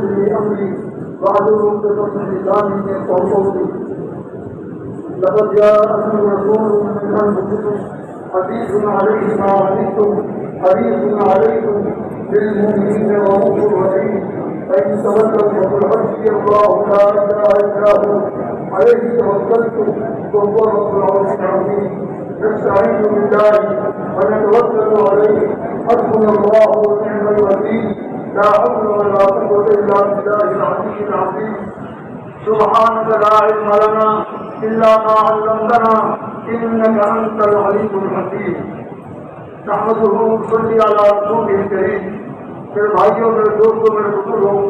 لي أمري واحلل عقدة من لساني يفقهوا قولي. لقد جاءكم رسول من أنفسكم عزيز عليه ما عنتم حريص عليكم بالمؤمنين رؤوف رحيم. فإن تولوا فقل حسبي الله لا إله إلا هو عليه توكلت وهو رب العرش العظيم. نستعين بالله ونتوكل عليه حسبنا الله ونعم الوكيل. لا حول ولا قوة إلا بالله العلي العظيم. سبحانك لا علم لنا إلا ما علمتنا إنك أنت العليم الحكيم. نحمده ونصلي على رسوله الكريم. میرے بھائیوں، میرے دوستوں، میرے بزرگوں،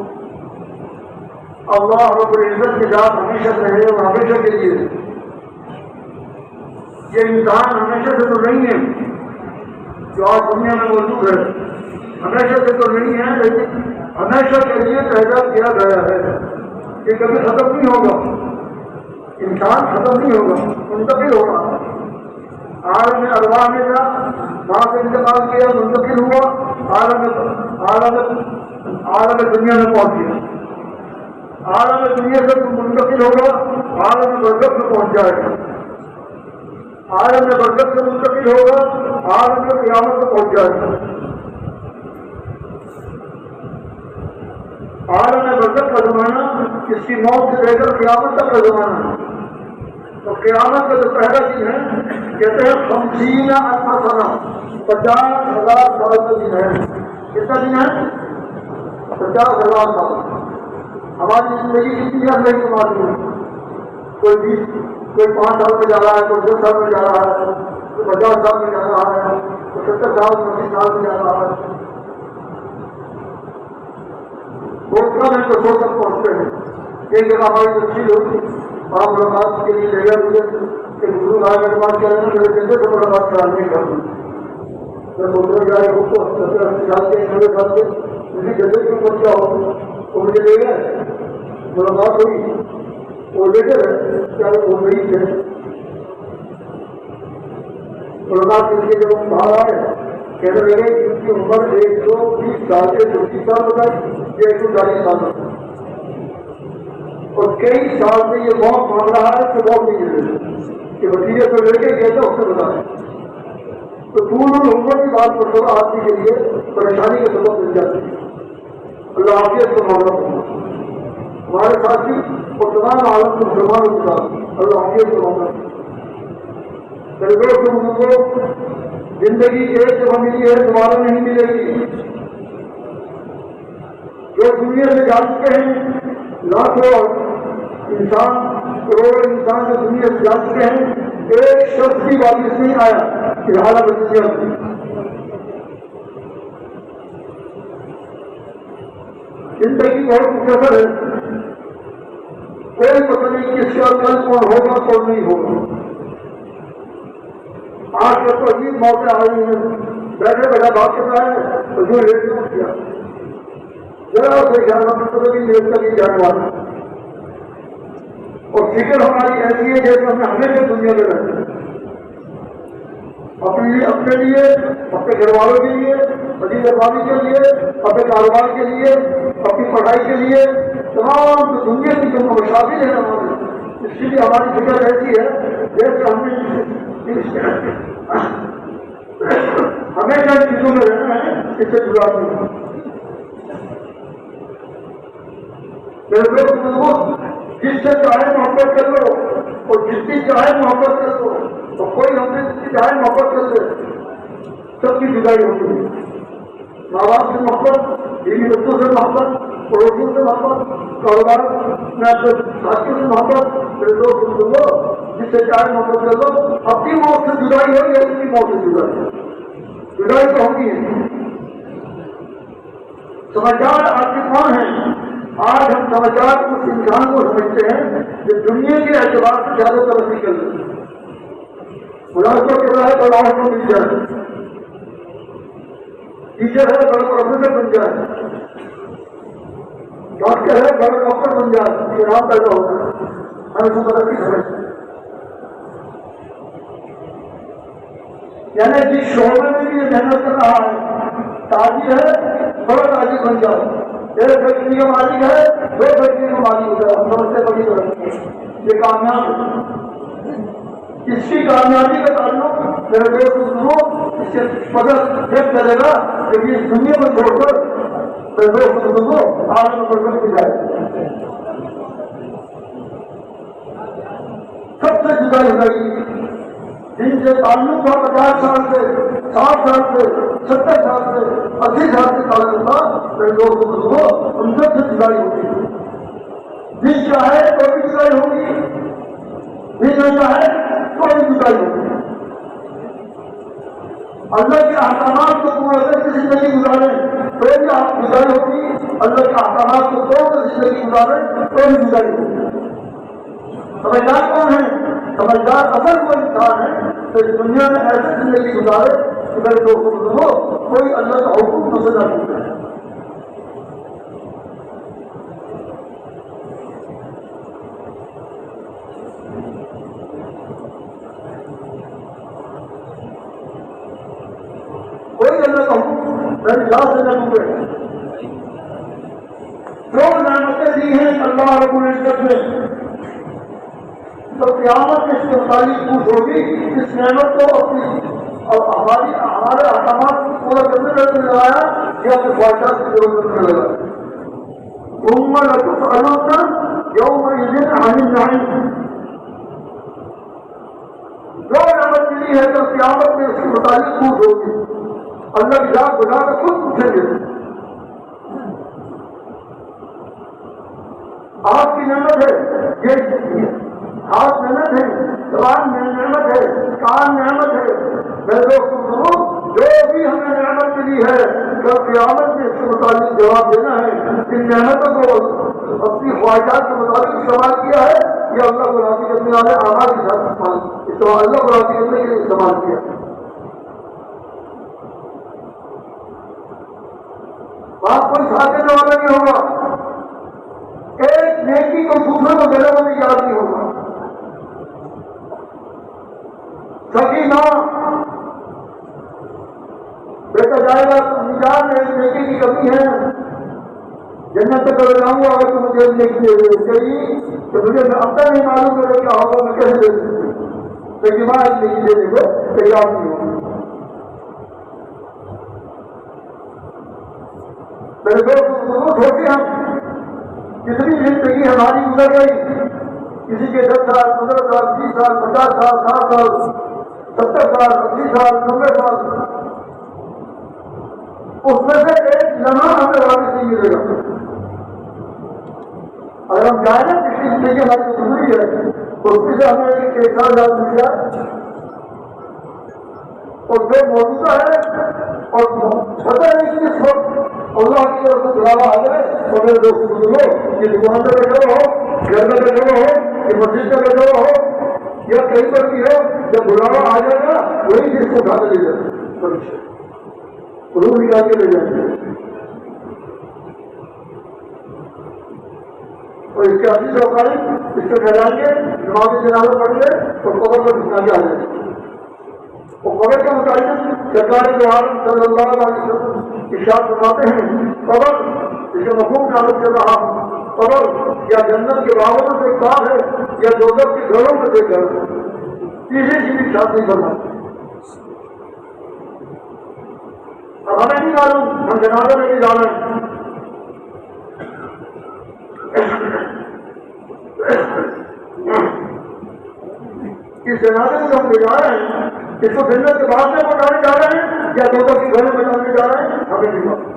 اللہ رب العزت کی ذات ہمیشہ سے ہے اور ہمیشہ کے لیے. یہ امتحان ہمیشہ سے تو نہیں ہے جو آج دنیا میں موجود ہے، ہمیشہ سے تو نہیں ہے، لیکن ہمیشہ کے لیے پیدا کیا گیا ہے. یہ کبھی ختم نہیں ہوگا، انسان ختم نہیں ہوگا، منتقل ہوگا. عالم ارواح میں تھا، وہاں سے انتقال کیا، منتقل ہوا، عالم دنیا میں پہنچ گیا. عالم دنیا سے منتقل ہوگا، عالم برزخ میں پہنچ جائے گا. عالم برزخ سے منتقل ہوگا، عالم قیامت میں پہنچ جائے گا. عالم برزخ کا زمانہ اس کی موت سے لے کر قیامت تک کا زمانہ ہے. تو قیامت کا جو پہلا دن ہے کہتے ہیں 50,000 سنہ، 50,000 سال کا دن ہے. کتنا دن ہے؟ 50,000 سال. ہماری زندگی کتنی ہے نہیں معلوم ہے. کوئی 5 سال میں جا رہا ہے، کوئی 10 سال میں جا رہا ہے، کوئی 50 سال میں جا رہا ہے، کوئی 70 سال 80 سال میں جا رہا ہے. بہت کم ہے تو 100 تک پہنچتے ہیں. ایک جگہ ہماری تفصیل ہوتی وہاں ملاقات کے لیے لے گیا مجھے کہ بزرگ آئے میرے پاس کیا ہے میرے جیسے سے ملاقات کرانے کر دوں. میں دوسرے جائے اس کو 70-80 سال کے 90 سال کے اسی جیسے کے اوپر کیا ہو تو مجھے لے گئے. ملاقات ہوئی، وہ لے کر کیا وہ رہی تھے. ملاقات کر کے جب ہم باہر آئے کہنے لگے کہ ان کی عمر 120 سال سے 30 سال بتائی، یہ 140 سال بتائی، اور کئی سال سے یہ موت مانگ رہا ہے کہ موت نہیں مل رہی کہ بھتیجے کو لے کے کہتا اس سے بتائیں. تو طول العمر کی بات پر تھوڑا آدمی کے لیے پریشانی کا سبب مل جاتی ہے. اللہ حافظ کو معاملہ کرنا ہمارے ساتھی اور تمام عالم کے مسلمانوں کے ساتھ اللہ حافظ کو معاملہ کرنا. زندگی ایک جگہ ملی ہے، دوبارہ نہیں ملے گی. جو دنیا سے جا چکے ہیں، لاکھوں انسان، کروڑوں انسان جو دنیا سے جا چکے ہیں، ایک شخص بھی واپس نہیں آیا کہ حالت دنیا میں. زندگی بہت مختصر ہے، کوئی پتہ نہیں کس کا کل کون ہوگا کون نہیں ہوگا. آج کا تو عجیب موقع آئی ہے، بیٹھے بیٹھا بات کر رہا ہے تو جو لیٹ نہیں کیا ذرا سے جانا مطلب لیٹ کر نہیں جانے والا. اور فکر ہماری ایسی ہے جیسے ہمیں ہمیشہ دنیا میں رہتے ہیں. اپنے لیے، اپنے گھر والوں کے لیے، عزیز اقوام کے لیے، اپنے کاروبار کے لیے، اپنی پڑھائی کے لیے، تمام دنیا کی جو مشاغل ہے ہمارے، اس کے لیے ہماری فکر ایسی ہے جیسے ہمیں ہمیشہ ان چیزوں میں رہنا ہے، اس سے جڑا نہیں ہے. میرے دوست، جس سے چاہے محبت کر لو اور جتنی چاہے محبت کر لو، تو کوئی ہم سے جتنی چاہے محبت کر لے، سب کی جدائی ہوتی ہے. ماں باپ سے محبت، بیوی بچوں سے محبت، پڑوسیوں سے محبت، کاروبار میں اپنے ساتھیوں سے محبت. میرے دوست لو، جس سے چاہے محبت کر لو. اپنی موت سے جدائی ہوئی ہے، اس کی موت سے جدائی تو ہوگی ہے. سمجھدار آدمی کون ہیں؟ آج ہم سمجھدار اس انسان کو سمجھتے ہیں جو دنیا کے اعتبار سے زیادہ ترقی کر رہے ہیں. ملازمت کر رہا ہے تو لاہور کو مل جائے، ٹیچر ہے بڑا پروفیسر بن جائے، ڈاکٹر ہے بڑا ڈاکٹر بن جائے، یہ نام پیدا ہوتا ہے. ہمیں سب ترقی سمجھتے ہیں. یعنی جس شعبے میں بھی یہ محنت کر رہا ہے، تاجر ہے بڑا تاجر بن جائے، ایک فیکٹری کا مالک ہے، دو فیکٹری کا مالک ہے، سب سے بڑی طرف یہ کامیاب ہے۔ اس کی کامیابی کا تعلق میرے دوست بزرگوں اس سے مدد ایک کرے گا کہ اس دنیا میں چھوڑ کر میرے دوست بزرگوں آج میں بڑھ کر جائے، سب سے جدا ہو جائے گی۔ جن سے تعلق تھا 50 سال سے، 60 سال سے، 70 سال سے، 80 سال سے تعلق تھا میرے دوست بزرگوں، ان سب سے جدائی ہوگی۔ جن چاہے تو بھی جدائی ہوگی، جن نہ چاہے تو بھی جدائی ہوگی۔ اللہ کے احکامات کو پورا کر کے زندگی گزاریں تو بھی آپ جدائی ہوگی، اللہ کے احکامات کو توڑ کر زندگی گزاریں تو بھی جدائی ہوگی۔ سمجھدار کون ہے؟ سمجھدار اصل وہ انسان ہے تو اس دنیا میں ایسی زندگی گزارے کہ میرے دوست بزرگوں کوئی اللہ کا حکم مجھے نہ ٹوٹے۔ کوئی اللہ کا حکم میری ذات سے نہ ٹوٹے۔ جو نعمتیں دی ہیں اللہ رب العزت نے تو قیامت اس کے متعلق پوچھ ہوگی، اس نعمت کو اپنی اور ہمارے احکامات کو پورا کرنے میں لگایا یا اپنے خواہشات کی ضرورت میں لگایا۔ یومئذ عن النعیم، جو نعمت ملی ہے تو قیامت میں اس کے متعلق پوچھ ہوگی، اللہ کی ذات بنا کر خود پوچھیں گے۔ آپ کی نعمت ہے، یہ ہاتھ نعمت ہے، زبان میں نعمت ہے، کان نعمت ہے، میرے دوست بزرگوں جو بھی ہمیں نعمت ملی ہے تو قیامت میں اس کے متعلق جواب دینا ہے۔ ان نعمتوں کو اپنی خواہشات کے مطابق استعمال کیا ہے یا اللہ کو راضی کرنے والے اعمال کے ساتھ اللہ کو راضی کرنے کے لیے استعمال کیا ہے۔ آپ کوئی ساتھ دینے والا نہیں ہوگا، ایک نیکی کو دوسرے کو دینے والی یاد نہیں ہوگا۔ سکینہ بیٹا جائے گا تو نجات میں نیکی کی کمی ہے، جنت تک کر جاؤں گا اگر تو مجھے نیکی دے دے چاہیے تو مجھے اب تک نہیں معلوم میرے کیا ہوگا، میں کیسے دے سکتی، لیکن میں آج نیکی دینے کو تیار نہیں ہوں۔ میرے دوست بزرگ ہوتے ہم کتنی زندگی ہماری گزر گئی، کسی کے 10 سال 15 سال 20 سال 50 سال 60 سال 70 سال 80 سال 90 سال، اس میں سے ایک لمحہ ہمیں واپس نہیں ملے گا۔ اگر ہم جائیں نا پچھلی زندگی ہماری ضروری ہے تو اس سے ہمیں ایک سال یاد مل جائے اور جو موجودہ ہے اور پتہ نہیں کس وقت اللہ کی طرف سے بلاوا آ جائے اور میرے دوست بزرگوں یہ دکان پہ بیٹھا ہو، گھر میں بیٹھا ہو، یہ مسجد میں بیٹھا ہو یا کہیں پر بھی ہو، جب بلاوا آ جائے گا وہی چیز کو اٹھا کے لے جائے، روح نکال کے لے جائیں گے اور اس کے اپنی چوکائی اس کو پھیلائیں گے، نماز جنازہ پڑھ گے اور قبر پر گھسنا کے آ جائیں گے۔ اور قبر کے متعلق سرکار دو عالم صلی اللہ علیہ وسلم ارشاد فرماتے ہیں، قبر جسے مفہوم نامت سے رہا قبر یا جنت کے باغوں میں سے کام ہے یا دوزخ کے گھروں میں سے گھر، تیسری چیز شاد نہیں فرماتے۔ اب ہمیں نہیں معلوم، ہم جنازہ میں نہیں جا رہے ہیں، اس جنازے کو ہم لے جا رہے ہیں، اس کو جنت کے بعد میں پہنچانے جا رہے ہیں یا دوزخ کے گھروں میں جانے جا رہے ہیں، ہمیں نہیں معلوم۔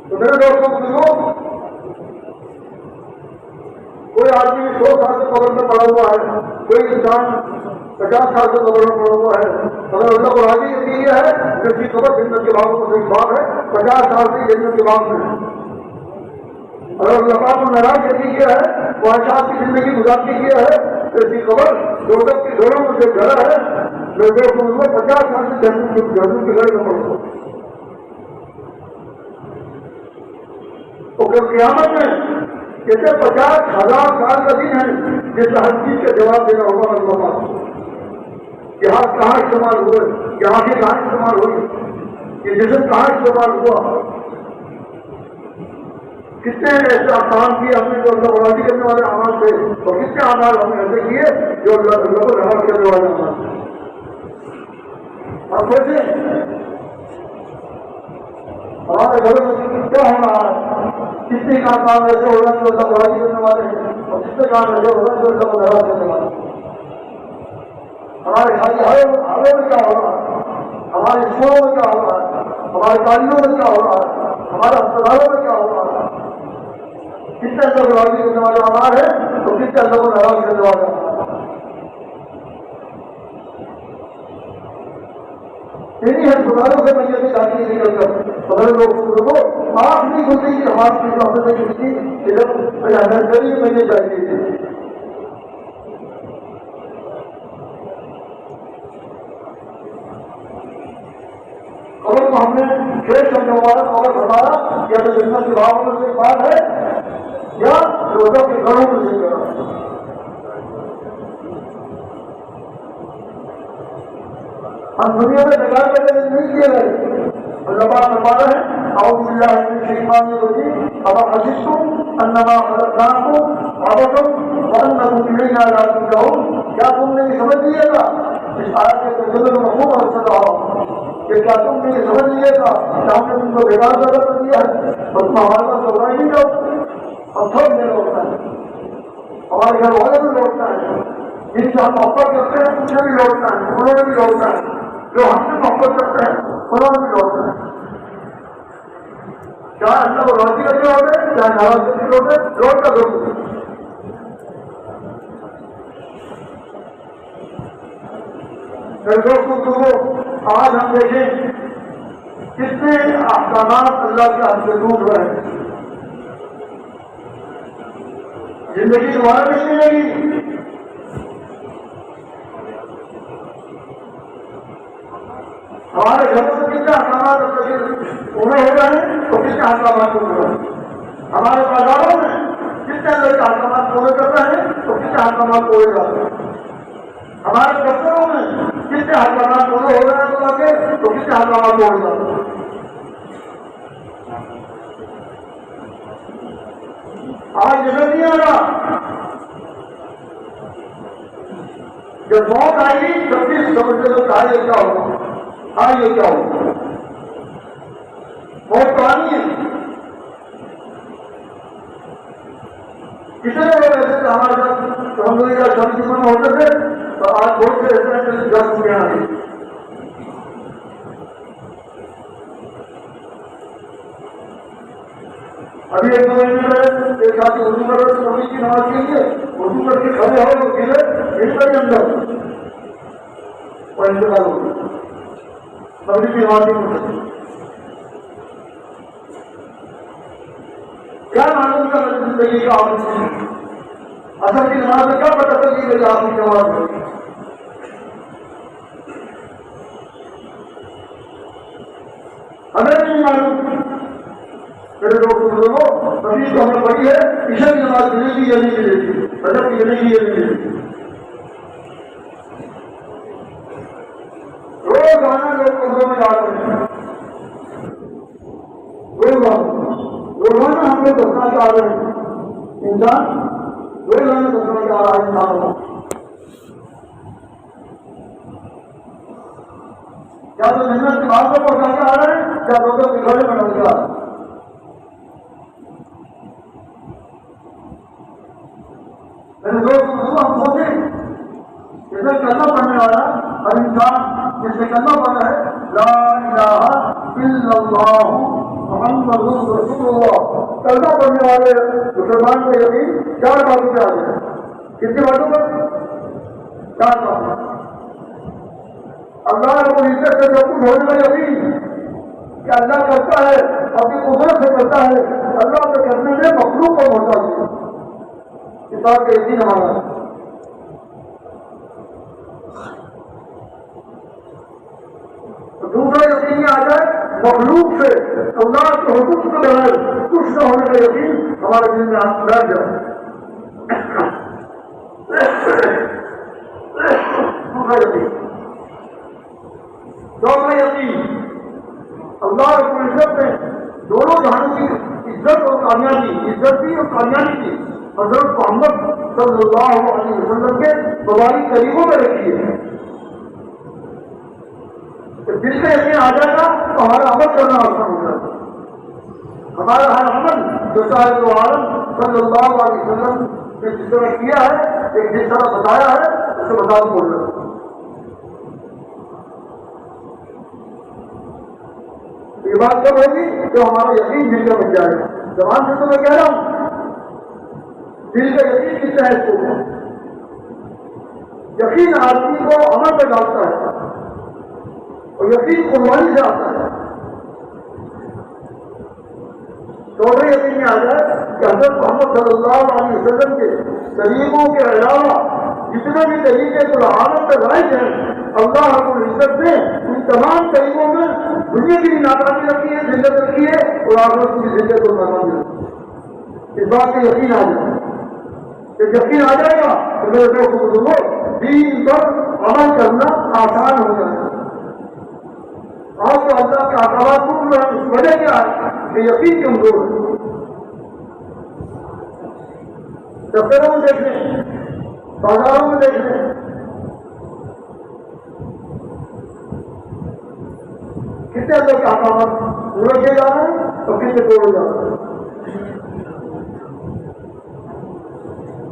تو میرے دوستوں بزرگوں، کوئی آدمی 100 سال سے قبر میں پڑا ہوا ہے، کوئی انسان 50 سال سے قبر میں پڑا ہوا ہے، اگر اللہ کو راضی یہ ہے کہ اس کی قبر جنت کے باغوں میں سے ایک باغ ہے، 50 سال سے جنت کے باغ میں، اگر اللہ پاک کو ناراض کیا ہے، خواہشات کی زندگی گزارتی کیا ہے تو اس کی قبر دوزخ کے گھروں میں سے گھر ہے، جو 50 سال سے جنت کے گھر میں پڑا ہوا۔ جو قیامت میں جیسے 50,000 سال کا دن ہے جس ہر چیز کا جواب دینا ہوگا اللہ پاک کہ ہاتھ کہاں استعمال ہوئے، یہ آنکھیں کہاں استعمال ہوئی، یہ جسم کہاں استعمال ہوا، کتنے ایسے کام کیے ہم نے جو اللہ کو راضی کرنے والے اعمال تھے اور کتنے اعمال ہم نے ایسے کیے جو اللہ کو ناراض کرنے والے اعمال تھے۔ آپ سوچیں ہمارے گھروں میں کیا ہو رہا ہے، کتنے کام ایسے ہو رہے ہیں جو اللہ کو راضی کرنے والے ہیں اور کتنے کام ایسے ہو رہے ہیں جو اللہ کو ناراض کرنے والے ہیں۔ ہمارے حالوں میں کیا ہو رہا ہے، ہمارے اسکولوں میں کیا ہو رہا ہے، ہمارے تعلیموں میں کیا ہو رہا ہے، ہمارے اسپتالوں میں کیا ہو رہا ہے، کتنے اللہ کو راضی کرنے والے اعمال ہیں اور کتنے اللہ کو ناراض کرنے والے اعمال ہیں۔ انہیں ہسپتالوں سے میتیں جاتی ہے نکل کر بڑے لوگ کو آنکھ نہیں کھلتی کہ ہماری چیز ہم نے کھلتی کہ جب نرسری میں میتیں جاتی تھی۔ قبر کو ہم نے کھیل کرنے والا قبر بنایا یا تو جنت کے باغوں میں سے بات ہے یا روزہ کے گھروں میں سے کرا۔ ہم دنیا میں بیکار کرنے نہیں کیے گئے۔ اللہ پاک فرماتا ہے اعوذ باللہ من الشیطان الرجیم افحسبتم انما خلقناکم عبثا وانکم الینا لا ترجعون۔ کیا تم نے یہ سمجھ لیا تھا، اس آیت کے ترجمے میں مفہوم اور سمجھ رہا ہوں کہ کیا تم نے یہ سمجھ لیا تھا کہ ہم نے تم کو بیکار پیدا کر دیا ہے اور تم ہمارے پاس لوٹنا ہی نہیں جاؤ، ہم سب میں لوٹنا ہے، ہمارے گھر والے بھی لوٹنا ہے، جن سے ہم محبت کرتے ہیں انہیں بھی لوٹنا ہے، انہوں نے بھی لوٹنا ہے، جو ہم سے محبت کرتے ہیں انہوں نے بھی لوٹنا ہے۔ چاہے اللہ کو راضی کرنے لوٹے چاہے ناراض کرنے لوٹے، لوٹ کر لوٹ۔ دوستوں آج ہم دیکھیں کتنے احکامات اللہ کے ہم سے ڈوب رہے ہیں، زندگی دوبارہ نہیں ملے گی۔ ہمارے گھروں میں کتنے احکامات پورے ہو رہے ہیں اور کتنے احکامات پورے ہو رہے ہیں، ہمارے بازاروں میں کتنے لوگ احکامات پورے کر رہے ہیں اور کتنے احکامات پورے کر رہے ہیں، ہمارے دفتروں میں کتنے احکامات پورے ہو رہے ہیں تو کتنے احکامات پورے کر رہے ہیں۔ آج نظر نہیں آ رہا، جب موت آئے گی تب بھی سمجھتے تو کہا یہ کیا ہوگا، ہاں یہ کیا ہوگا، موت تو آنی ہے۔ کتنے لوگ ایسے تھے ہمارے ساتھ ہم لوگ سب دشمن ہوتے تھے تو آج بہت سے ایسے ہیں جب میں آ گئی۔ ابھی ایک دو مہینے میں ایک ساتھی اردو کر رہے تھے نبی کی نماز کے لیے، اردو کر کے کھڑے ہو تو گرے اس پر ہی اندر اور انتقال ہو گیا، نبی کی نماز نہیں ہو سکتی۔ کیا معلوم تھا زندگی کا آپ اصل کی نماز میں کیا پتہ چلی کہ آپ کی نماز ہے؟ ہمیں نہیں معلوم۔ میرے دوست بزرگوں نبی تو ہمیں پڑھی ہے عشاء کی نماز ملے گی یا نہیں ملے گی، فجر کی ملے گی یا نہیں ملے گی۔ روزانہ لوگ قبروں میں جا رہے ہیں، روزانہ ہم لوگ دسنا چاہ رہے ہیں، انسان روزانہ دسنا چاہ رہا ہے انسان کو۔ یا تو جنت کی بات کو پہنچا کے آ رہے ہیں یا روزہ کے گھر میں ڈال کے آ رہے ہیں۔ میرے دوست ہم سوچیں جیسے کلمہ پڑھنے والا ہر انسان جیسے کلمہ پڑھ رہا ہے لا الہ الا اللہ محمد رسول اللہ، کلمہ پڑھنے والے مسلمان کا یقین چار باتوں پہ آ گیا۔ کتنی باتوں پر؟ چار باتوں۔ اللہ رب العزت سے جو کچھ ہونے کا یقین کہ اللہ کرتا ہے اپنی قدرت سے کرتا ہے، اللہ کے کرنے میں مخلوق کو محتاج ہے، اس بات کا یقین ہمارا ہے۔ دوسرا یقین آ جائے مخلوق سے اللہ کے حکم کے بغیر کچھ نہ ہونے کا یقین ہمارے دل میں بیٹھ جائے. دوسرا یقین، چوتھا یقین، اللہ رب العزت نے دونوں جہانوں کی عزت اور کامیابی، عزت بھی اور کامیابی کی حضرت محمد صلی اللہ علیہ وسلم کے مبارک طریقوں میں رکھی ہے. جس سے یقین آ جائے گا تو ہمارا عمل کرنا آسان ہو جائے گا. ہمارا ہر عمل جو صاحب عالم صلی اللہ علیہ وسلم نے جس طرح کیا ہے، جس طرح بتایا ہے، اسے بتا بول رہا ہے. یہ بات کب ہوگی جو ہمارا یقین دل کا بن جائے گا. زبان سے تو میں کہہ رہا ہوں، دل کا یقین کتنا ہے اس کو. یقین آدمی کو عمل پہ ڈالتا ہے اور یقین قربانی سے آتا ہے. چوتھے یقین میں آ جائے کہ حضرت محمد صلی اللہ علیہ وسلم کے طریقوں کے علاوہ جتنے بھی طریقے کو عالم پہ رائج ہیں، اللہ رب العزت نے ان تمام طریقوں میں دنیا کی بھی ناکامی رکھی ہے، ذلت رکھی ہے، اور آخرت کی ذلت اور ناکامی رکھی ہے. اس بات کا یقین آ جائے. جب یقین آ جائے گا تو میرے دوست بزرگوں، دین پر عمل کرنا آسان ہو جائے گا. آپ کو اللہ کے احکامات کو اس وجہ کیا ہے کہ یقین کمزور ہے. دفتروں میں دیکھ لیں، بازاروں میں دیکھ لیں، کتنے اللہ کے احکامات پورے کیے جا رہے ہیں اور کتنے توڑے جا رہے ہیں.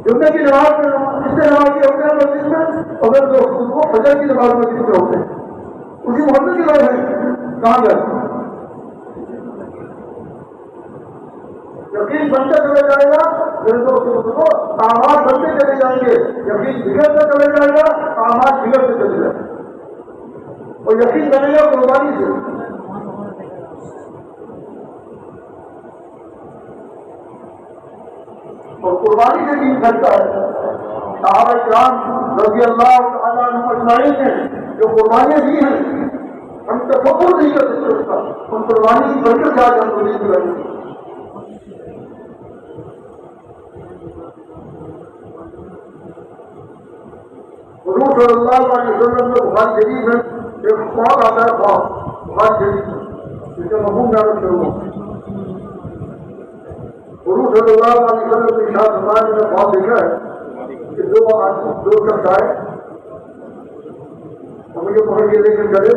جمعے کی نماز میں کتنے نماز کے ہوتے ہیں مسجد میں، اگر دوست کو فجر کی نماز میں کتنے ہوتے ہیں. اسی محمد کی بات ہے، کہاں گئے. یقین بنتے چلے جائے گا میرے دوست کو، آواز بنتے چلے جائیں گے. یقین بگڑتے چلے جائے گا، آواز بگڑتے چلے جائے گا. اور یقین بنے گا قربانی سے. اور قربانی سے دین کرتا ہے. صحابہ کرام رضی اللہ تعالیٰ عنہم اجمعین نے جو قربانیاں دی ہیں، ہم تصور نہیں کر سکتے اس کا. ہم قربانی کی برکت سے آج ہم کو نہیں ملیں گے. حضور صلی اللہ علیہ وسلم میں بخاری شریف میں ایک خواب آتا ہے. خواب بخاری شریف میں جس کا مفہوم جانا شروع ہو. حضور صلی اللہ علیہ وسلم کے ارشاد فرمایا، میں نے خواب دیکھا ہے کہ دو شخص آئے اور مجھے پکڑ کے لے کر چلے.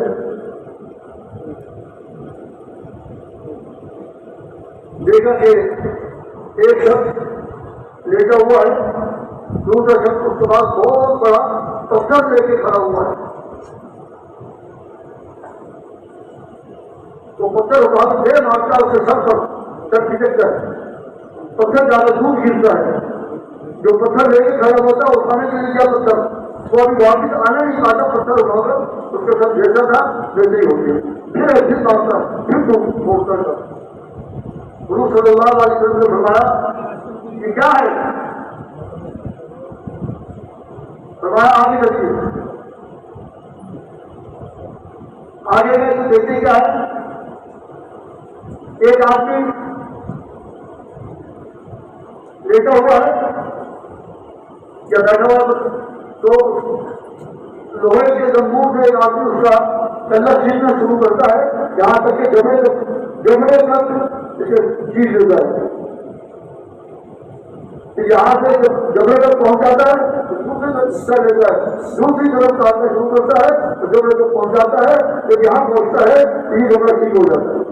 دیکھا کہ ایک شخص لیٹا ہوا ہے، دوسرا شخص اس کے بعد بہت بڑا پتھر لے کے کھڑا ہوا ہے. تو پتھر اٹھا کے مارتا ہے، اس کے سر پر سر کھٹکتا ہے، پتھر زیادہ دور گرتا ہے. جو پتھر لے کے کھڑا ہوتا ہے اٹھانے کے لیے کیا پتھر وہ ابھی واپس آنے نہیں پاتا. پتھر اٹھا کر اس کے ساتھ جیسا تھا ویسے ہی ہو گیا. پھر ایسے مارتا پھر تو بولتا تھا. حضور صلی اللہ علیہ وسلم نے فرمایا یہ کیا ہے؟ فرمایا آگے دیکھیے. آگے گئے تو دیکھتے کیا ہے، ایک آدمی لیٹا ہوا ہے یا بیٹھا ہوا، تو لوہے کے زنبور سے ایک آدمی اس کا چلنا کھینچنا شروع کرتا ہے، یہاں تک کہ جمڑے تک چیز لیتا ہے. یہاں سے جمڑے تک پہنچاتا ہے تو دوسری طرف حصہ لیتا ہے، دوسری طرف کاٹنا شروع کرتا ہے تو جمڑے تک پہنچاتا ہے. جب یہاں پہنچتا ہے تو یہ جمڑا ٹھیک ہو جاتا ہے.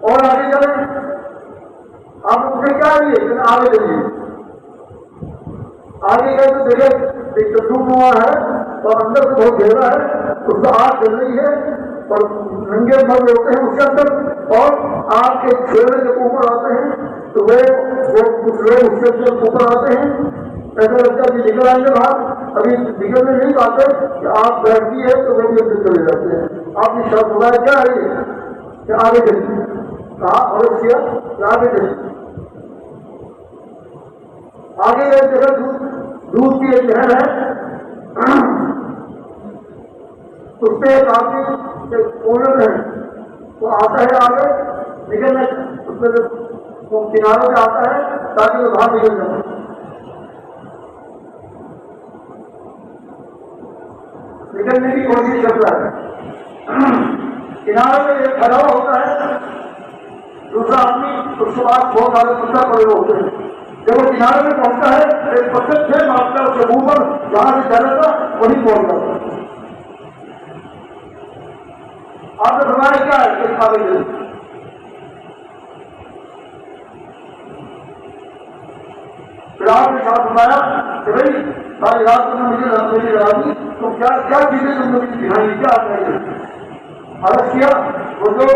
اور آگے چلیں، آپ مجھے کیا لیے آگے چلیے. آگے گئے تو دیکھے ایک چٹو نما ہے اور اندر سے بہت گہرا ہے، اس میں آگ چل رہی ہے اور ننگے مرد ہوتے ہیں اس کے اندر، اور آگ کے چھیڑے جب اوپر آتے ہیں تو وہ کچھ لوگ اس کے اوپر آتے ہیں. ایسا لگتا ہے کہ نکل آئیں گے باہر، ابھی نکلنے نہیں پاتے کہ آگ بیٹھتی ہے تو وہ بھی اندر چلے جاتے ہیں. آپ نے شرط بنایا کیا ہے یہ کہ آگے چلیے، کہا اور کیا کہ آگے چلیے. آگے گئے جگہ دودھ کی ایک نہر ہے، اس پہ ایک آدمی اونر ہے وہ آتا ہے آگے نکلنا اس میں وہ کناروں پہ آتا ہے تاکہ وہ باہر نکل جائے. نکلنے کی کوشش کرتا ہے. کنارے پہ ایک کھڑا ہوتا ہے دوسرا آدمی اس کے بعد بہت سارے پتھر پڑے ہوتے ہیں. جب وہ کنارے میں پہنچتا ہے ایک پتھر سے مارتا ہے اس کے منہ پر جہاں سے چلا تھا وہیں پہنچ جاتا ہے. آپ نے فرمایا کیا ہے اس قابل ہے. پھر آپ نے ساتھ فرمایا کہ بھائی ساری رات میں مجھے لگا دی تو کیا چیزیں تم نے دکھائی کیا آپ نے عرض کیا وہ جو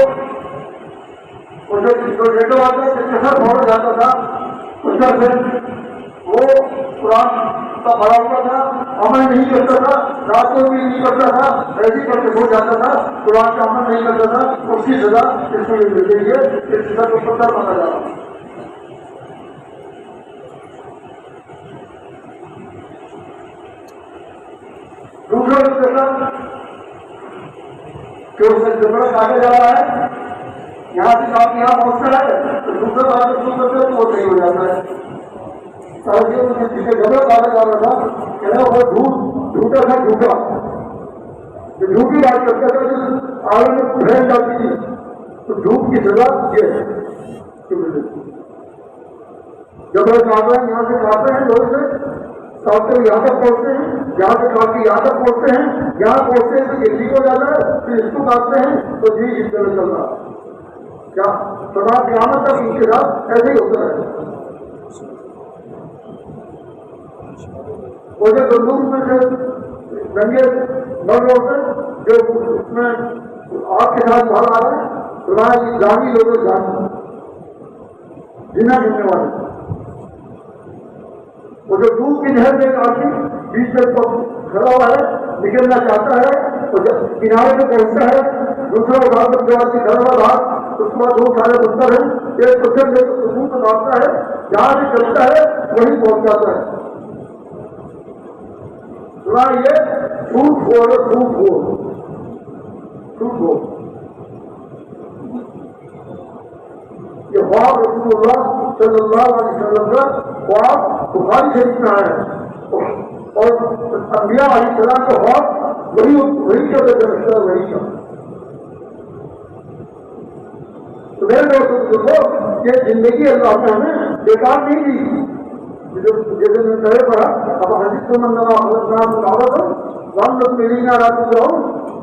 ریڈو آتا ہے جس کے ساتھ بھوڑ جاتا تھا اس کا پھر وہ قرآن کا پڑا ہوا تھا عمل نہیں کرتا تھا رات کو بھی نہیں کرتا تھا ایسے ہی کر کے سو جاتا تھا قرآن کا عمل نہیں کرتا تھا اس کی سزا اس کو مل گئی ہے اس سزا کو پتھر مانا جا رہا. دوسرا کہ اس سے ضرورت آگے جا رہا ہے یہاں سے آپ یہاں پہنچتا ہے تو دوسرا بات شروع کرتے ہیں تو وہ صحیح ہو جاتا ہے. جسے غلط آگے جا رہا تھا کہ وہ جھوٹا تھا جھوٹا جو جھوٹی بات کرتا تھا جس آگے میں پھیل جاتی تھی تو جھوٹ کی سزا یہ ہے. جب وہ کھاتا ہے یہاں سے کھاتے ہیں لوگ سے کھاتے ہوئے یہاں تک پہنچتے ہیں یہاں سے کھا کے یہاں تک پہنچتے ہیں یہاں پہنچتے ہیں تو یہ ٹھیک ہو جاتا ہے پھر اس کو کھاتے ہیں تو جی اس طرح چل رہا کیا سدا قیامت تک ان کے ساتھ ایسے ہی ہوتا ہے. وہ جو تندور میں سے رنگے مرد ہوتے جو اس میں آگ کے ساتھ باہر آ رہے ہیں تمہارا جانی لوگوں جان جنا ملنے والے وہ جو دودھ کی نہر میں آدمی بیچ میں کھڑا ہوا ہے نکلنا چاہتا ہے تو جب کنارے پہ پہنچتا ہے دوسرا اٹھا کر جو آدمی کھڑا ہوا رہا اس کے بعد دو سارے پتھر ہیں ایک پتھر لے کر سکون کو کاٹتا ہے جہاں بھی چلتا ہے وہیں پہنچ جاتا ہے. یہ جھوٹ ہو یہ خواب رسول اللہ صلی اللہ علیہ وسلم کا خواب بخاری شریف میں ہے اور انبیاء علیہ السلام کا خواب وہی کا رشتہ وہی کا. تو میرے دوستوں کو یہ زندگی اللہ نے ہمیں بیکار نہیں دی. جیسے میں پہلے پڑھا اب حدیث کو منگا کہا تھا رام لوگ میری نہ رات کو جاؤ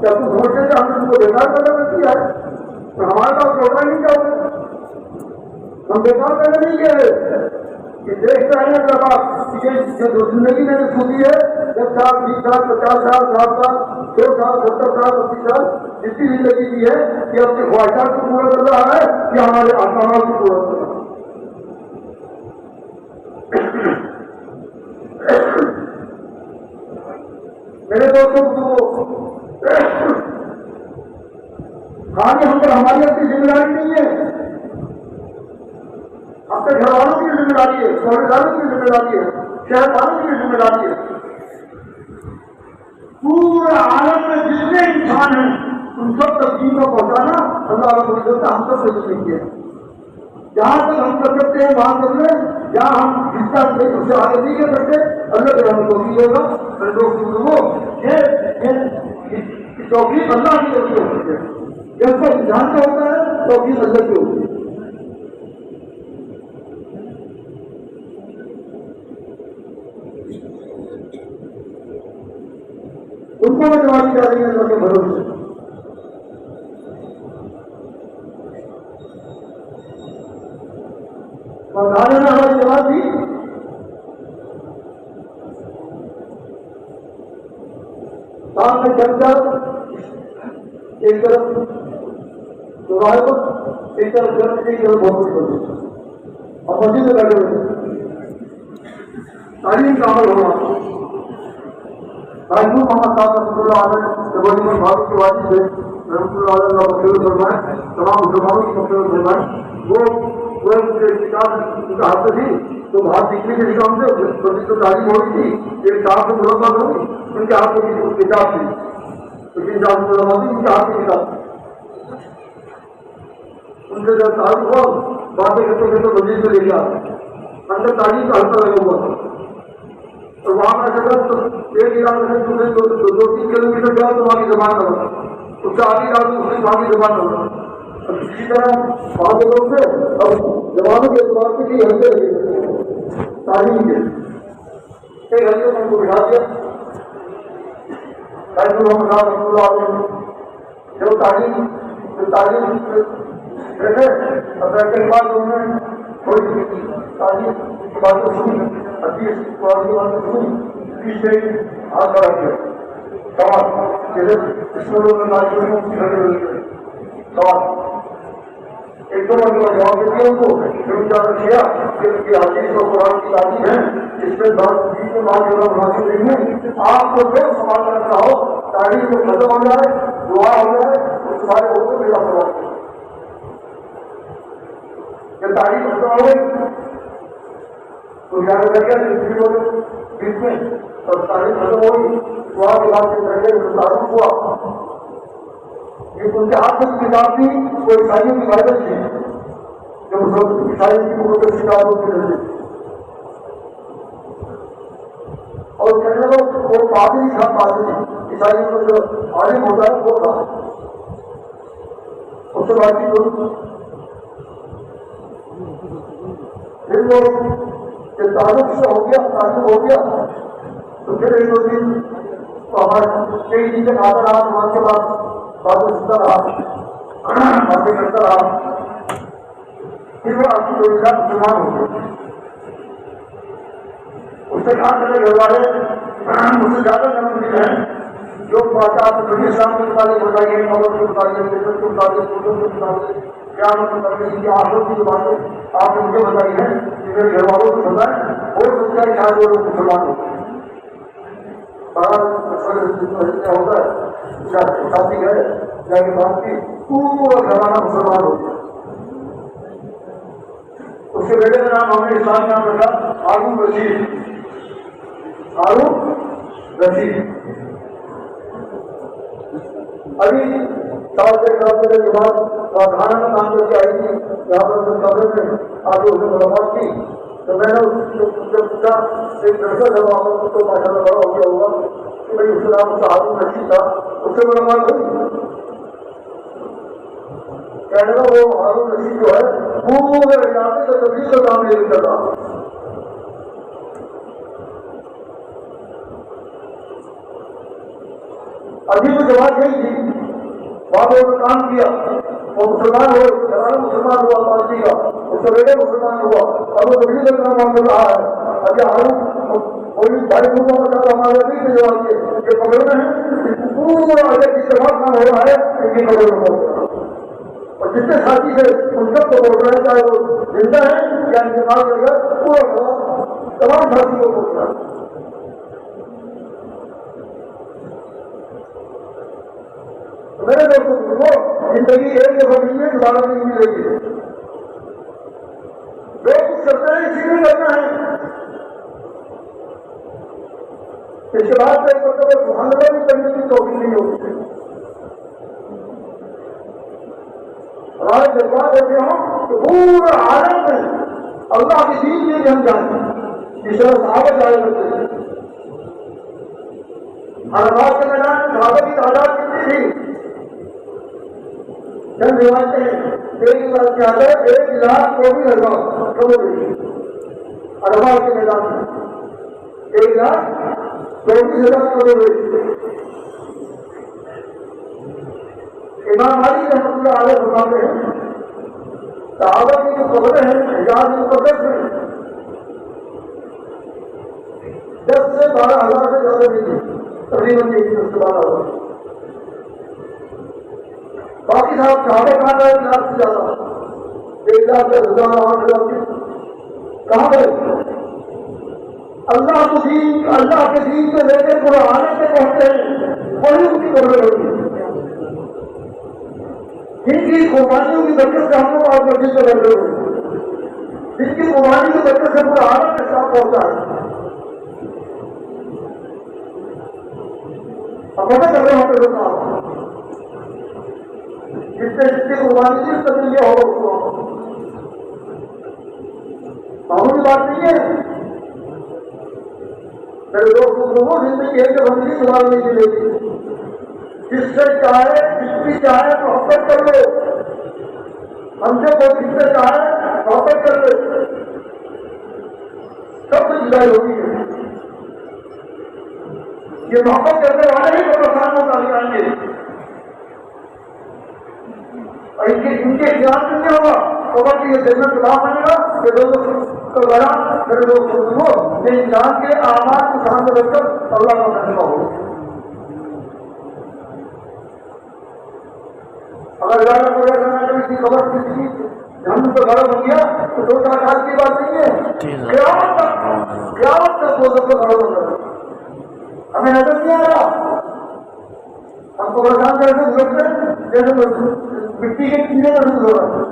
کیا تم سمجھتے تھے ہم نے تم کو بیکار پیدا کر دیا ہے تو ہمارے پاس لوٹا نہیں چاہتے ہم بیکار پیدا نہیں کہہ رہے کہ دیکھتا ہے جب آپ یہ جو زندگی میں نے چھوٹی ہے 10 سال 20 سال 50 سال 60 سال 100 سال 70 سال 80 سال جتنی زندگی کی ہے یہ اپنی خواہشات کو پورا کر رہا ہے یا ہمارے آسانات کو پورا کر رہا ہے. میرے دوستوں کو خالی ہم پر ہماری اپنی ذمہ داری نہیں ہے اپنے گھر والوں کی ذمہ داری ہے شہر داروں کی ذمہ داری ہے شہر والوں کی ذمہ داری ہے. پورے عالم میں جتنے انسان ہیں ان سب تک دین کو پہنچانا اللہ رب العزت ہم سب سے ذمہ ہے. جہاں تک ہم کر سکتے ہیں وہاں کر لیں جہاں ہم جس طرح اس سے آگے نہیں کر سکتے اللہ تعالیٰ ہمیں توفیق ہوگا. میرے دوستوں کو یہ توفیق اللہ کی طرف سے ہوتی ہے جب کو انسان کا ہوتا ہے توفیق اللہ کی ہوتی ہے. ان کو میں جواب کیا رہی ہے اللہ کے بھروسے اور آنے میں ہماری جواب تھی ساتھ میں چل کر ایک طرف دوبارہ کو ایک طرف چل ایک طرف بہت کچھ ہوتی اور مسجد میں بیٹھے ہوئے تعلیم کا عمل ہونا محمد صاحب رحمۃ اللہ علیہ بھارت کے واجب سے رحمۃ اللہ علیہ کا مقصد فرمائے تمام مسلمانوں کی مقصد فرمائے وہ کتاب ان کا حادثہ تھی تو باہر سیکھنے کے نظام سے بچی تو تعلیم ہو رہی تھی ایک صاحب سے ملاقات ہوگی ان کے ہاتھ میں کتاب تھی لیکن جان علماء ان کے ہاتھ کی کتاب ان سے جب تعلق ہوا باتیں کرتے مسجد میں لے کے آتے اندر تعلیم کا حلقہ لگا ہوا تھا اور وہاں کا جگہ تو ایک علاقے سے دوسرے دو تین کلو میٹر جاؤ تو وہاں کی زبان نہ ہوتا اس سے آگے جاؤ تو وہاں کی زبان نہ ہوتا اسی طرح وہاں کے لوگ تھے اور زبانوں کے اعتبار سے کئی حلقے لگے تعلیم کے ایک حلقے میں ان کو بٹھا دیا جو تعلیم بیٹھے اور بیٹھنے کے بعد انہوں نے تھوڑی سی تعلیم کی باتیں سنی حدیث قرآن کی باتیں سنی بیچ میں ہاتھ بڑھا دیا سوال جیسے اس میں لوگوں نے سوال ایک دو بار جواب دے دیا ان کو پھر ان کا کیا کہ ان کی حدیث اور قرآن کی تعلیم ہے اس میں بیچ میں بات کرنا مناسب نہیں ہے آپ کو جو سوال کرنا ہو تعلیم کو ختم ہو جائے دعا ہو جائے اس تمہارے ہو تو میرا سوال جب تعلیم ختم ہو گئی تو کیا کر گیا بیچ میں اور تعلیم ختم ہو گئی دعا کے بعد سے تعلق ہوا یہ ان کے ہاتھ میں کتاب تھی وہ عیسائیوں کی بائبل تھی جو عیسائیوں کی مقدس کتابوں کی رہتے اور کہنے لگا وہ پادری تھا پادری عیسائیوں کا جو عالم ہوتا ہے وہ تھا اس سے بات چیت پھر وہ تعلق سے ہو گیا تو پھر ایک دو دن تو ہمارے کئی دن سے کھاتا رہا وہاں کے بعد باتیں سنتا رہا باتیں کرتا رہا پھر وہ آپ کی کوئی مسلمان ہو گئے اس سے کہا میرے گھر والے مجھ سے زیادہ نمبر ہیں جو بات آپ نبی اسلام کے متعلق بتائیے قبر کے متعلق فطرت کے متعلق قدرت کے متعلق قیامت کے متعلق کی آخرت کی جو باتیں آپ نے مجھے بتائی ہیں کہ میرے گھر والوں کو بتائیں ہو سکتا ہے شاید وہ لوگ مسلمان ہو ہوتا ہے شادی ہے جا کے بات کی پورا زمانہ مسلمان ہو گیا اس کے بیٹے کا نام ہم نے اسلام نام رکھا ہارون رشید ابھی سال سے کے بعد کھانا کا کام کر کے آئی تھی یہاں پر قبر میں آگے اسے ملاقات کی تو میں نے اس سے پوچھا ایک لڑکا تھا وہاں پر تو ماشاء اللہ بڑا ہو گیا ہوگا کہ بھائی اس کا نام ہارون رشید تھا اس سے ملاقات ہوئی کہنے کا وہ ہارون رشید جو ہے پورے علاقے سے تبدیل کا کام نہیں کر رہا ابھی تو جماعت نہیں تھی وہاں نے کام کیا وہ مسلمان ہوئے گھرانا مسلمان ہوا پارٹی کا اس کا بیٹے مسلمان ہوا اب وہ تبدیل کا کام کر رہا ہے اچھا ہارون کوئی بھائی کو ہمارے نہیں کے جواب کے قبر میں ہے پورا اگر کی جماعت کام ہو رہا ہے ان کی قبر میں پہنچ رہا اور جتنے ساتھی ہے ان سب کو بول رہا ہے چاہے وہ زندہ ہے یا انتقال کر گیا پورا تمام ساتھی کو بول رہا ہے میرے دوستوں کو زندگی ایک دفعہ ملنے دوبارہ نہیں ملے گی لوگ کچھ کرتے ہیں اسی لیے کرنا ہے اس کے بعد ایک مرتبہ محاذہ بھی کرنے کی توفیق نہیں ہوتی ہمارے جذبات ایسے ہوں کہ پورا عالم میں اللہ کی دین کے لیے ہم جانتے جس طرح صحابہ جایا کرتے تھے عرفات کے میدان میں صحابہ کی تعداد کتنی تھی چند روایتیں ایک لاکھ کے اندر 1,24,000 کروڑ عرفات کے میدان میں 1,24,000 کروڑ امام علی رحمۃ اللہ علیہ فرماتے ہیں صحابہ کی جو قبریں ہیں حجاز مقدس میں 10 سے 12,000 سے زیادہ نہیں تھی تقریباً 10 سے 12,000 باقی صاحب صحابہ کہاں گئے 1 لاکھ سے زیادہ 1 لاکھ 10,000 8,000 کہاں گئے اللہ کے دین کو لے کے پورا آنے سے پہنچتے ہیں وہی ان کی قبریں ہوتی ہیں جن کی قربانیوں کی برکت سے ہم لوگ اور مسجد سے بیٹھے ہوئے جن کی قربانی کی برکت سے پورا عالم کے ساتھ پہنچا ہے اب ایسا کر رہے ہوتے لوگ جس سے قربانی کی تبدیلی ہوگا اس کو معمولی بات نہیں ہے. میرے دوست لوگوں زندگی ہے کہ بندگی سوال نہیں ملے گی. جس سے چاہے جس بھی چاہے محبت کر لو, ہم سے کوئی جس سے چاہے محبت کر لو, سب سے جدائی ہوگی. یہ محبت کرنے والے ہی تو نقصان ہوتا آئیں گے, اور ان کے خیال سے کیا ہوگا خبر کہ یہ جنت نہ بنے گا. یہ دوستوں کو بڑا میرے دوستوں کو یہ انسان کے اعمال کو سامنے رکھ کر اللہ کا فیصلہ ہوگا. اگر زیادہ پورا کرنا کسی کی خبر کسی ہم تو گھر بن گیا تو 2-4 سال کی بات نہیں ہے. قیامت تک وہ سب کو گھر بن رہا. ہمیں نظر نہیں آ رہا, ہم کو پریشان کرتے گزرتے جیسے مٹی کے کیڑے کا ڈھونڈ ہو رہا ہے.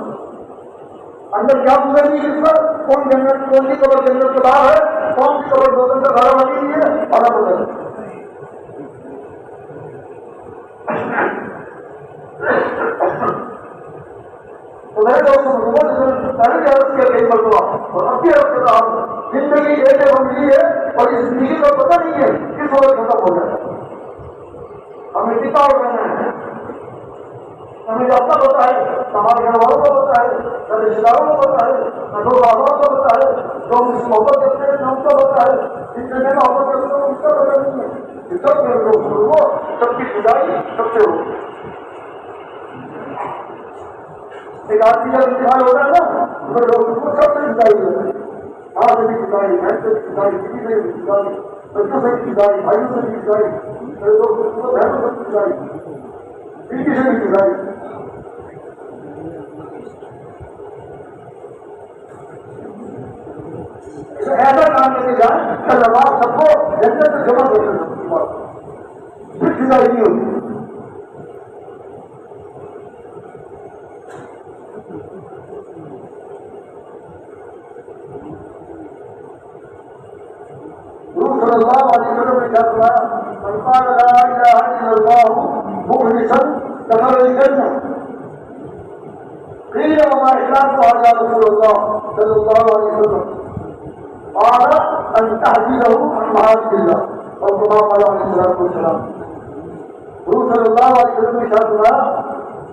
اندر کیا گزر رہی ہے, اس پر کون جنت, کون سی خبر جنت کے باہر ہے, کون سی خبر بوتل کا گھر بنی ہوئی ہے, پتا بتا. تو میرے دوستوں پہلے کی عرض کیا کئی مرتبہ اور اب بھی عرض کرتا ہوں, زندگی ایسے بنی ہے اور اس زندگی کا پتہ نہیں ہے کس وقت ختم ہو جائے. ہمیں کتنا اٹھانا ہے, ہمیں جو اپنا پتا ہے, ہمارے گھر والوں کو پتا ہے, نہ رشتے داروں کو پتا ہے, نہ دو باباؤں کو پتا ہے, جو ہم اس محبت کرتے ہیں نہ ان کو پتا ہے, جس سے میں محبت کرتا ہوں اس کا پتا نہیں ہے. سب کے لوگ ہو, سب کی جدائی سب سے ہو. ایک آدمی جب انتقال ہوتا ہے نا تو لوگ سب سے جدائی ہوتا ہے. ہاں سے بھی جدائی, بہن سے بھی جدائی, بیوی سے بھی جدائی, بچوں سے بھی جدائی, بھائیوں سے بھی جدائی, بہنوں سے بھی جدائی, بیوی سے بھی جدائی. ایسا کام لے کے جائیں کہ نماز سب کو جنت سے جمع کر سکتے, پھر جدائی نہیں ہوتی. صلی اللہ علیہ وسلم نے کیا فرمایا, من قال لا الہ الا اللہ مخلصا دخل الجنہ. قیل وما اخلاصها یا رسول اللہ صلی اللہ علیہ وسلم, قال ان تحجزه عن معاصی اللہ, اور کما قال علیہ السلام. حضور صلی اللہ علیہ وسلم نے کیا فرمایا,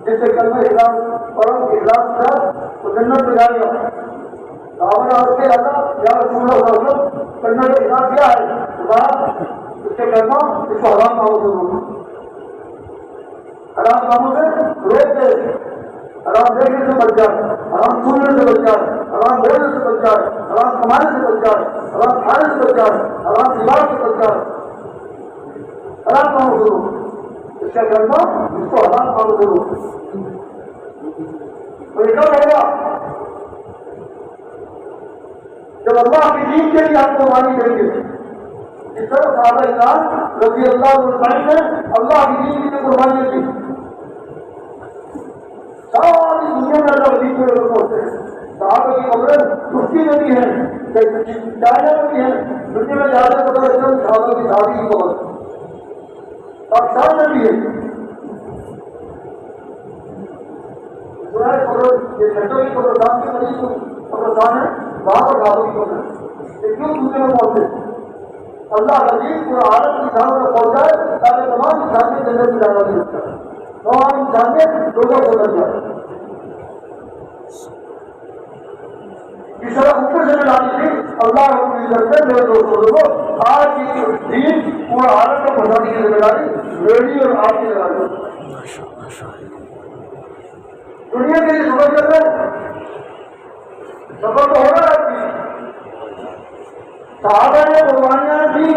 جس سے کلمہ اخلاص پڑھو, اخلاص کا تو جنت میں جائے گا. آپ نے عرض کیا تھا یا رسول اللہ صلی اللہ علیہ وسلم, کرنا کا اخلاص کیا ہے؟ اس کے کرنا اس کو حرام کاموں سے روکنا, حرام کاموں سے روک دے, حرام دیکھنے سے بچ جائے, حرام سننے سے بچ جائے, حرام بولنے سے بچ جائے, حرام کمانے سے بچ جائے, حرام کھانے سے بچ جائے, حرام دیوار سے بچ جائے, حرام کاموں سے روک. اس کا کرنا اس کو حرام کاموں سے روک. تو یہ کب ہوگا جب اللہ کی دین کے لیے آپ قربانی کریں گے. اس طرح صحابہ کرام رضی اللہ عنہ نے اللہ کی دین کی قربانی کی. ساری دنیا میں اللہ دین کے لوگ ہوتے ہیں. صحابہ کی قبریں ترکی میں بھی ہیں, چائنا میں بھی ہیں, دنیا میں زیادہ قبر ہے صحابہ کی شادی کی قبر, پاکستان میں بھی ہے. یہ چھٹوں کی قبرستان کے مریض قبرستان ہے, وہاں پر صحابہ کی قبر ہے. یہ کیوں دوسرے میں پہنچے؟ اللہ عزیز پورا عالم انسانوں میں پہنچا ہے تاکہ تمام انسان کے جنت میں جانا نہیں ہوتا ہے, تمام انسان کے روزہ سے بن جائے. اس طرح اوپر سے ملانی تھی اللہ رب العزت نے میرے دوستوں کو آج کی دین پورا عالم کو پہنچانے کی ذمہ داری میری اور آپ کی لگا دی. دنیا کے لیے سفر کر رہے ہیں, سفر تو ہو رہا ہے. صحابہ نے قربانیاں دی,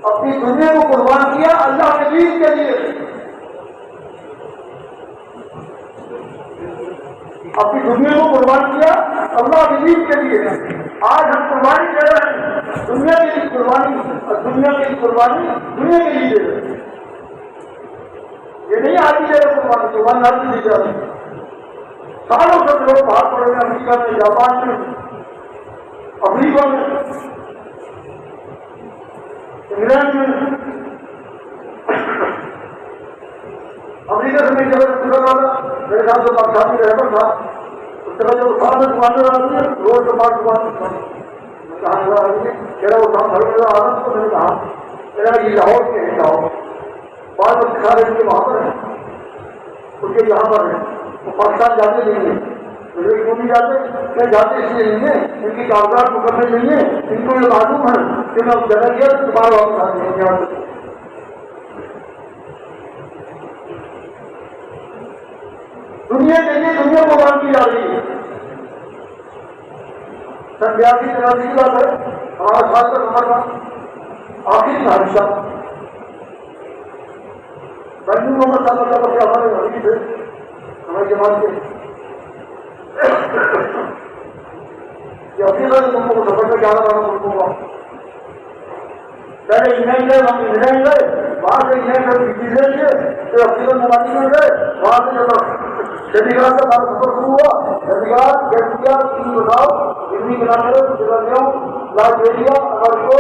اپنی دنیا کو قربان کیا اللہ کے دین کے لیے, اپنی دنیا کو قربان کیا اللہ کے دین کے لیے. آج ہم قربانی دے رہے ہیں دنیا کے لیے قربانی, اور دنیا کی قربانی دنیا کے لیے دے رہے ہیں. یہ نہیں آتی ہے قربانی, قربانی آتی نہیں جا رہی. سالوں سے لوگ باہر پڑے ہیں, امریکہ میں, جاپان میں, افریقہ میں, انگلینڈ میں, امریکہ سے میں جب گزر رہا تھا میرے ساتھ جو پاکستانی رہبر تھا اس طرح جو خان میں کمانڈر آتی ہے روز کے بعد کہا میرا وہ کام بھر میرا آرام کو میں نے کہا میرا یہ لاہور کے ہیں لاہور بعض بچے سارے ان کے وہاں پر ہیں ان کے یہاں پر ہیں وہ پاکستان جاتے نہیں ہیں مجھے کیوں نہیں جاتے میں جاتے اس لیے نہیں ہے ان کی کاغذات مکمل نہیں ہے ان کو یہ معلوم ہے کہ میں جگہ کیا تمہارا واپس آتے ہیں یہاں سے دنیا کے لیے دنیا کو قربان کی جا رہی ہے سن 82 کی بات ہے ہمارا ساتھ کا نمبر تھا آخری کا حصہ بنی محمد صاحب اللہ پر ہمارے حبیب تھے ہمارے جماعت کے یہ اپنی بڑے ملکوں کو سفر میں جانا پڑا ملکوں کا پہلے انگلینڈ گئے وہاں انگلینڈ گئے وہاں سے انگلینڈ میں پیچھے لیے پھر اپنی ممالک میں گئے وہاں سے جب چندی گڑھ سے ہمارا سفر شروع ہوا چندی گڑھ گیٹیا تین بتاؤ دلی بناکر سیرلیون لائبیریا امریکہ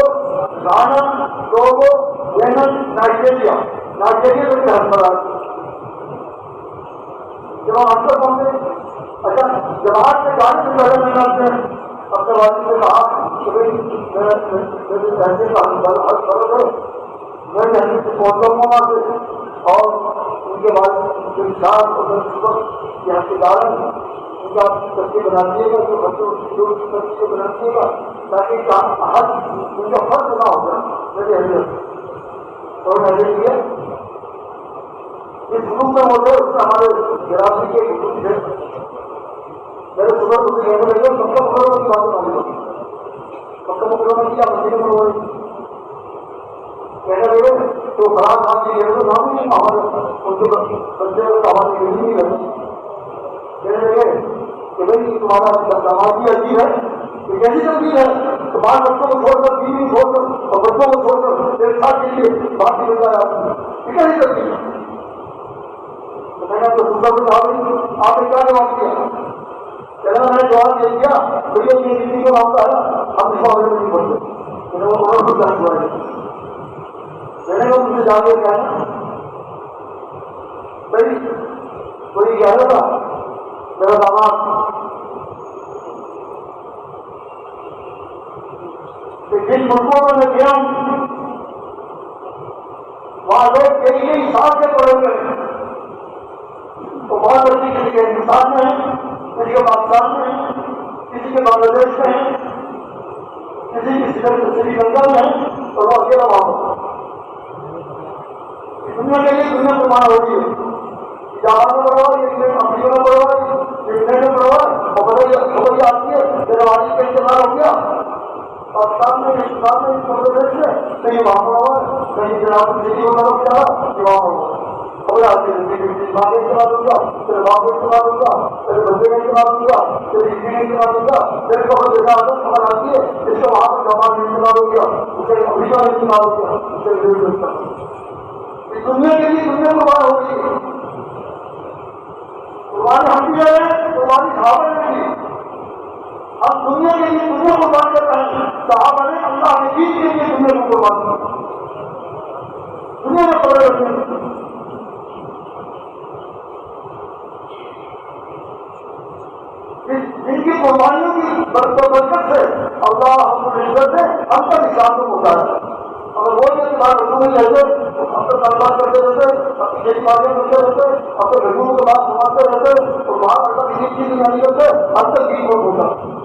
گانا ٹوگو یمن نائجیریا سے بھی ہم پر آئے جب ہم تک پہنچے اچھا جماعت کے جانے سے پہلے میں نے اپنے والد سے کہا کہ بھائی میرے رہنے کا حل فرق ہے میں رہنے سے پہنچا ہوں وہاں سے اور ان کے بعد جو انسان اور یہاں کے دار ہیں ان کا ترقی بنا دیے گا جو بچوں کی ترقی بنا دیے گا تاکہ حد ان کا فرق نہ ہو جائے میرے حضرت اور میرے لیے اس گروپ میں ہوتے اس میں ہمارے گرافی کے گروپ تھے میرے صبح کو کہنے لگے مکہ مکرمہ کی باتیں معلوم ہوتی مکہ مکرمہ کی یا مدینہ منورہ کہنے لگے تو خراب نام کی یہ نام نہیں ہمارے ان کے بچے کو ہماری یہی نہیں لگی کہنے لگے کہ بھائی تمہارا دماغی عجیب ہے یہ کیسی تبدیل ہے تمہارے بچوں کو چھوڑ کر بیوی چھوڑ کر اور بچوں کو چھوڑ کر ایک ساتھ کے لیے باقی بچہ آتی ہے یہ کیسی تبدیل ہے میں نے تو سنتا بھی کہا آپ نے کیا جواب دیا کہنا میں نے جواب دے دیا تو یہ کسی کو نام ہے ہم اس معاملے میں نہیں پڑھتے میں نے وہ بہت کچھ جان ہوا ہے میں نے وہ مجھے جان کے کہنا بھائی کوئی کہہ رہا تھا میرا داماد کہ جن ملکوں میں میں گیا ہوں وہاں لوگ کئی کئی سال سے پڑے ہوئے ہیں تو بہت اچھی کسی کے ہندوستان میں ہے کسی کے پاکستان میں ہے کسی کے بنگلہ دیش میں ہے کسی کی سری لنکا میں ہے اور وہ اکیلا وہاں دنیا کے لیے دنیا پرمان ہو رہی ہے جہاز میں پڑھا ہوا یہ امریکہ میں پڑھا ہوا یہ انگلینڈ میں پڑھا ہوا اور خبر یہ آتی ہے میرے والد کا انتقال ہو گیا پاکستان میں ہندوستان میں بنگلہ دیش میں کہیں وہاں پڑھا ہوا ہے کہیں جناب سٹی ہونا ہو گیا کہ وہاں پڑھا ہوا ہے خبر آتی ہے ماں کا انتقال ہوگا پھر باپ کا انتقال ہوگا پھر بچے کا انتقال ہوگا پھر بیوی کا انتقال ہوگا پھر خبر جیسا خبر آتی ہے اس کو وہاں پر جماعت میں انتقال ہو گیا اسے امریکہ میں انتقال ہو گیا اسے دنیا کے لیے دنیا قربان ہو گئی قربانی ہم بھی رہے ہیں قربانی صحابہ نے کی ہم دنیا کے لیے دنیا قربان کر رہے ہیں صحابہ نے اللہ کے دین کے لیے دنیا کو قربان کیا دنیا میں پڑے رکھتے ہیں جن کی قربانیوں کی برکت سے اللہ ہم کو عزت ہے ہم تک اسلام کو پہنچاتا ہے اگر وہ یہ بات رسول میں رہتے ہم تو کاروبار کرتے رہتے اپنی کھیتی باڑیاں کرتے رہتے اپنے گھروں کے بات سناتے رہتے اور وہاں پر کسی چیز نہیں کرتے ہم تک دین کو پہنچا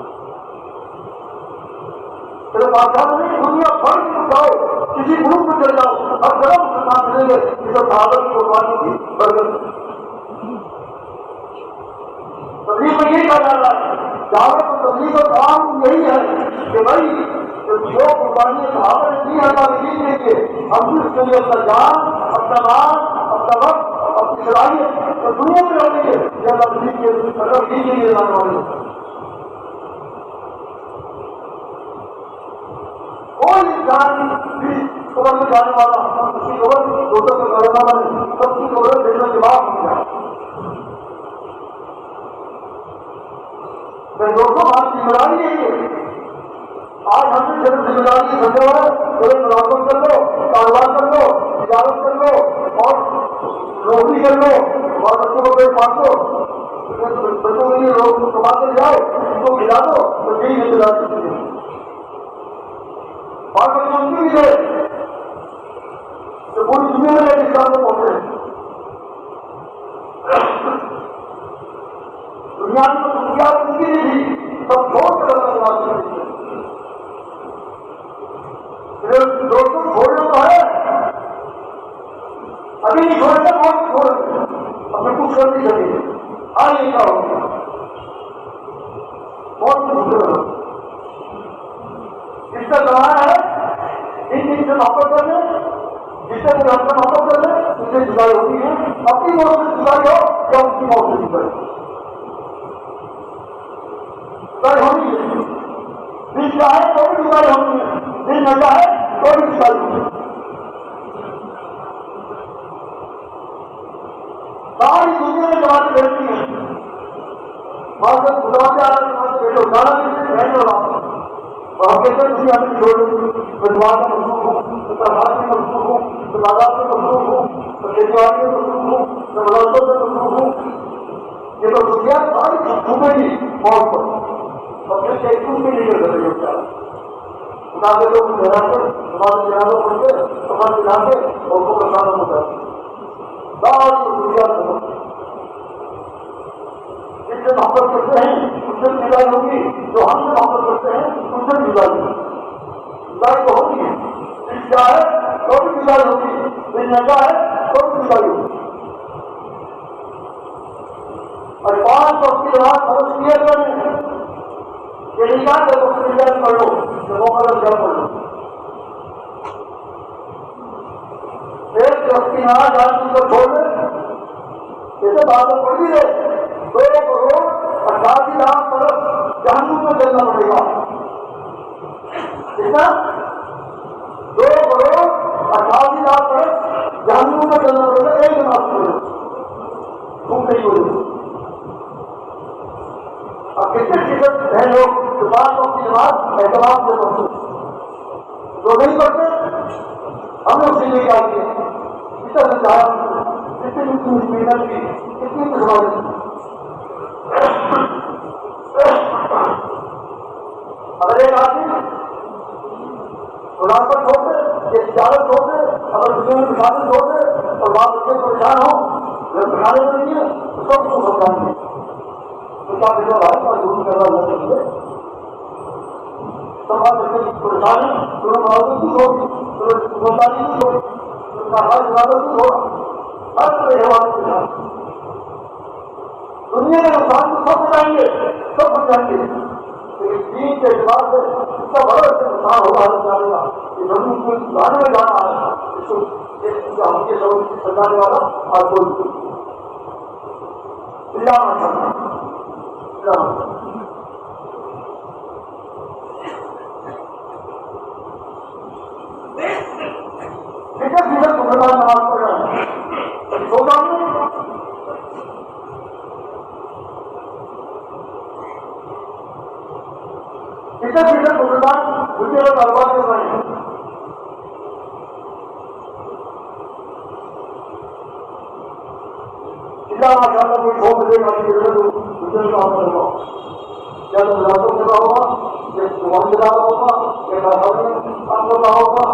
پھر بادشاہ نہیں دنیا بھر کی اٹھاؤ کسی گروپ میں چل جاؤ ہر طرف مسلمان ملیں گے یہ سب صحابہ کی قربانی کی برکت تبلیغ میں یہی کہا جا رہا ہے دعوت اور تبلیغ کا کام یہی ہے کہ بھائی جو قربانی صحابہ نے دی ہمارے دین کے لیے ہم بھی اس کے لیے اپنا جان اپنا مال اپنا وقت اپنی صلاحیت اور دنیا میں رہنے کے لیے اللہ دین کے لیے لانے والے کوئی انسان بھی خبر میں جانے والا اس کی خبر دوستوں کا کرنا والا سب کی خبر دینے کے بعد ہو گیا دوستوں آپ کی ذمہ داری ہے آج ہم نے جب ذمہ داری سمجھا ہے کوئی ملازمت کر لو کاروبار کر لو تجارت کر لو اور نوکری نہیں کر لو اور بچوں کو پیٹ پاٹ دو، بچوں کے لیے لوگ کماتے جاؤ، ان کو کھلا دو تو یہی ہے کھلا سکتے ہیں اور بچوں ان کی بھی ہے تو پوری دنیا میں اسلام میں پہنچے ہیں۔ دنیا میں تو دنیا ان کی نہیں تھی، سب چھوڑ کر دوستوں چھوڑنا تو ہے، ابھی نہیں چھوڑنا بہت چھوڑ ہمیں کچھ کر نہیں سکے، آج یہ کیا ہوگا بہت کچھ جس کا زمانہ ہے جن جن سے محبت کر لیں، جس سے محبت کر لیں ان سے جدائی ہوتی ہے، اپنی موت سے جدائی ہو یا ان کی موت سے جدائی ہونی ہے، دل چاہے تو بھی جدائی ہونی ہے، دل نہ چاہے تو بھی جدائی ہونی ہے۔ ساری دنیا میں جماعت رہتی ہے، وہاں سے خدا سے آ رہا ہے بیٹھو گانا کسی رہنے والا اور ہم کہتے ہیں دنیا میں چھوڑ بدوار میں مصروف ہوں، تو ترہار میں مصروف ہوں، تو تعداد میں مصروف ہوں، تو کھیتی باڑی میں مصروف ہوں، تو مدرسوں میں مصروف ہوں، یہ تو دنیا ساری چھوٹے گی موت پر اور پھر ایک دن بھی نہیں کر سکتے ہوتا خدا کے لوگ گھر کر ہمارے جنازوں پڑھتے سمجھ دلا کے اور کو پریشان ہوتا ہے ساری دنیا جن سے محبت کرتے ہیں ان سے جدائی ہوگی، جو ہم سے محبت کرتے ہیں ان سے جدائی ہوگی، جدائی تو ہوتی ہے، دل چاہے تو بھی جدائی ہوگی، دل نہ چاہے تو بھی جدائی ہوگی۔ اور 5 وقت کی نماز فرض کیا کریں یہ نہیں کہا کہ وقت کی پڑھ لو جب وہ فرض کیا پڑھ لو، ایک وقت کی نماز آدمی کو چھوڑ دیں جیسے بات پڑھ بھی رہے 2 کروڑ 88 لاکھ برس جہنم میں چلنا پڑے گا، کتنا 2 کروڑ 88 لاکھ برس جہنم میں چلنا پڑے گا ایک نماز پڑھے تم نہیں بولے۔ اب کتنے فیصد ہیں لوگ جو 5 وقت کی نماز احتمام سے پڑھتے جو نہیں پڑھتے، ہم نے اسی لیے کیا کیا اتنا سمجھایا کتنی محنت کی کتنی مسلمان اگر ایک آدمی خلاصہ چھوڑ دے یا تجارت چھوڑ دے، اگر کسی میں مسافر چھوڑ دے اور بات بچے پریشان ہو اگر پڑھانے میں نہیں ہے تو سب کو سمجھائیں گے تو کیا بھیجا بھائی کا ضرور کرنا اللہ چاہیے سب بات بچے پریشان ہے تمہیں معاوضہ کچھ ہوگی تمہیں سمجھداری کچھ ہوگی تمہیں ہر زیادہ کچھ ہوگا ہر طرح حوالے کے ساتھ دنیا کے نقصان کو سب بتائیں گے سب بتائیں گے، لیکن دین کے اعتبار سے اس کا بڑا سے نقصان ہوگا حضرت جانے کا کہ ضرور کو لانے میں جانا ہے اس کو ہم کے سبب سجانے والا اور کوئی اللہ مسلمان نماز پڑھ رہا ہے سوچا کتنے فیصد مسلمان دنیا میں کاروبار کر رہے ہیں، اللہ ماشاء اللہ کوئی 100 بجے کا دنیا میں کام کر رہا ہو یا تو ملازموں کے رہا ہوگا یا دکان کے رہا ہوگا یا کارخانے میں کام کر رہا ہوگا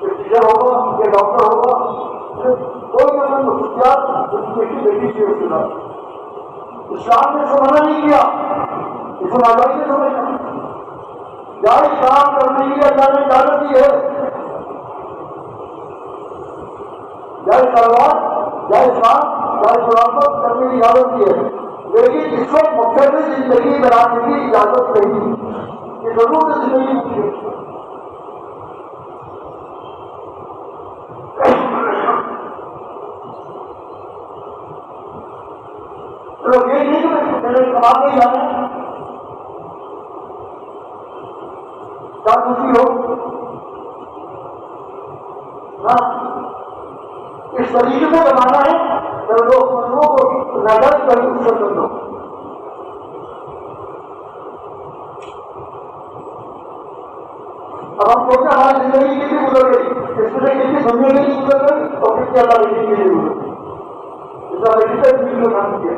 یا ٹیچر ہوگا یا ڈاکٹر ہوگا، کوئی نہ کوئی مصروفیات کی بیٹی کی اس کے ساتھ اسلام نے اسے منع نہیں کیا، اس کو آزادی سے سمجھنا جائز کام کرنے کی اللہ نے اجازت دی ہے، جائز کاروبار جائز کام جائز ملازمت کرنے کی اجازت دی ہے، لیکن اس وقت مقصد زندگی بنانے کی اجازت نہیں، یہ ضرور زندگی کی ہے۔ یہ نہیں کہ میں نے کما کے جانا ہے کیا خوشی ہو اس طریقے سے کمانا ہے جب لوگ منظروں کو نظر کر کر دو۔ اب ہم سوچتے ہماری زندگی کتنی گزر گئی، اس میں کتنی دنیا کی گزر گئی اور پھر Allah ini kita bisa kita juga manusia.